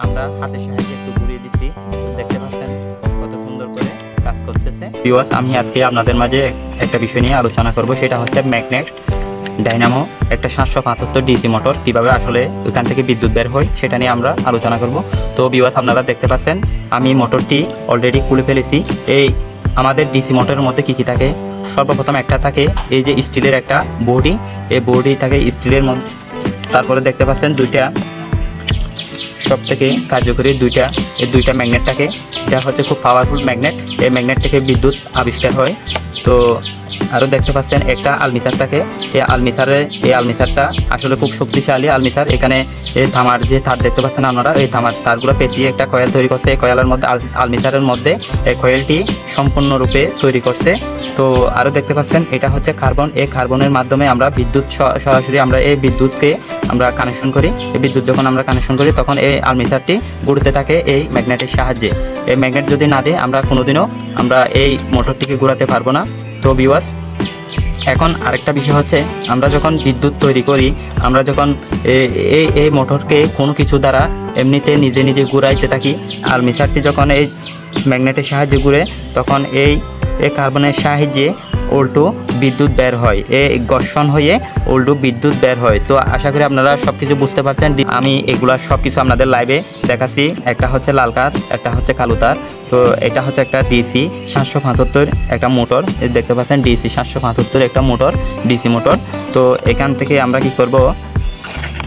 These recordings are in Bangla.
আমরা হাতের সাহায্যে একটু ঘুরিয়ে দিচ্ছি, দেখতে পাচ্ছেন কত সুন্দর করে কাজ করতেছে। ভিউয়ার্স, আমি আজকে আপনাদের মাঝে একটা বিষয় নিয়ে আলোচনা করব, সেটা হচ্ছে ম্যাগনেট ডাইনামো একটা 775 ডিসি মোটর কিভাবে আসলে ওখান থেকে বিদ্যুৎ বের হয় সেটা নিয়ে আমরা আলোচনা করব। তো ভিউয়ার্স, আপনারা দেখতে পাচ্ছেন আমি মোটরটি অলরেডি খুলে ফেলেছি। এই আমাদের ডিসি মোটরের মধ্যে কি কি থাকে, সর্বপ্রথম একটা থাকে এই যে স্টিলের একটা বডি, এই বডি থাকে স্টিলের মধ্যে। তারপরে দেখতে পাচ্ছেন দুইটা সব থেকে কার্যকরী এই দুইটা ম্যাগনেট থাকে, যা হচ্ছে খুব পাওয়ারফুল ম্যাগনেট। এই ম্যাগনেট থেকে বিদ্যুৎ আবিষ্কার হয়। তো আরও দেখতে পাচ্ছেন একটা আলমিসার থাকে। এই আলমিসারটা আসলে খুব শক্তিশালী আলমিসার। এখানে এই তামার যে তার দেখতে পাচ্ছেন আপনারা, এই তামার তারগুলো পেঁচিয়ে একটা কয়েল তৈরি করছে। এই কয়েলের মধ্যে আলমিসারের মধ্যে এই কয়েলটি সম্পূর্ণরূপে তৈরি করছে। তো আরও দেখতে পাচ্ছেন এটা হচ্ছে কার্বন। এই কার্বনের মাধ্যমে আমরা বিদ্যুৎ সরাসরি আমরা এই বিদ্যুৎকে আমরা কানেকশন করি। এই বিদ্যুৎ যখন আমরা কানেকশন করি তখন এই আলমিসারটি ঘুরতে থাকে এই ম্যাগনেটের সাহায্যে। এই ম্যাগনেট যদি না দেয় আমরা কোনোদিনও আমরা এই মোটরটিকে ঘোরাতে পারবো না। তো ভিউয়ার্স, এখন আরেকটা বিষয় হচ্ছে আমরা যখন বিদ্যুৎ তৈরি করি, আমরা যখন এই মোটরকে কোনো কিছু দ্বারা এমনিতে নিজে নিজে ঘুরাইতে থাকি, আর্মিচারটি যখন এই ম্যাগনেটের সাহায্যে ঘুরে তখন এই কার্বনের সাহায্যে উল্টো বিদ্যুৎ বের হয়, ঘর্ষণ হয়ে উল্টো বিদ্যুৎ বের হয়। তো আশা করি আপনারা সব কিছু বুঝতে পারছেন। আমি এগুলা সব কিছু আপনাদের লাইভে দেখাচ্ছি। একটা হচ্ছে লাল কাঠ, একটা হচ্ছে কালো তার। তো এটা হচ্ছে একটা ডিসি 775 একটা মোটর, দেখতে পাচ্ছেন ডিসি 775 একটা মোটর, ডিসি মোটর। তো এখান থেকে আমরা কি করব,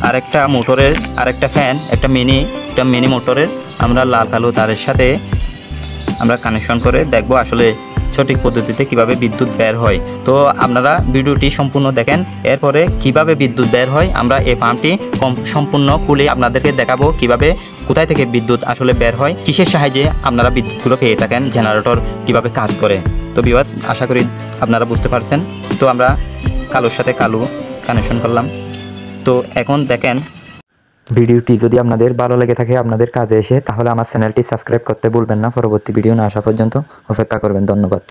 আরেকটা মোটরের আরেকটা ফ্যান, একটা মিনি মোটরের আমরা লাল কালো তারের সাথে আমরা কানেকশন করে দেখব আসলে সঠিক পদ্ধতিতে কিভাবে বিদ্যুৎ বের হয়। তো আপনারা ভিডিওটি সম্পূর্ণ দেখেন, এরপরে কিভাবে বিদ্যুৎ বের হয় আমরা এই পাম্পটি সম্পূর্ণ খুলে আপনাদেরকে দেখাবো কিভাবে কোথায় থেকে বিদ্যুৎ আসলে বের হয়, কিসের সাহায্যে আপনারা বিদ্যুৎগুলো পেয়ে থাকেন, জেনারেটর কিভাবে কাজ করে। তো ভিউয়ার্স, আশা করি আপনারা বুঝতে পারছেন। তো আমরা কালোর সাথে কালো কানেকশন করলাম। তো এখন দেখেন, ভিডিওটি যদি আপনাদের ভালো লেগে থাকে, আপনাদের কাজে এসে, তাহলে আমার চ্যানেলটি সাবস্ক্রাইব করতে ভুলবেন না। পরবর্তী ভিডিও না আসা পর্যন্ত অপেক্ষা করবেন। ধন্যবাদ।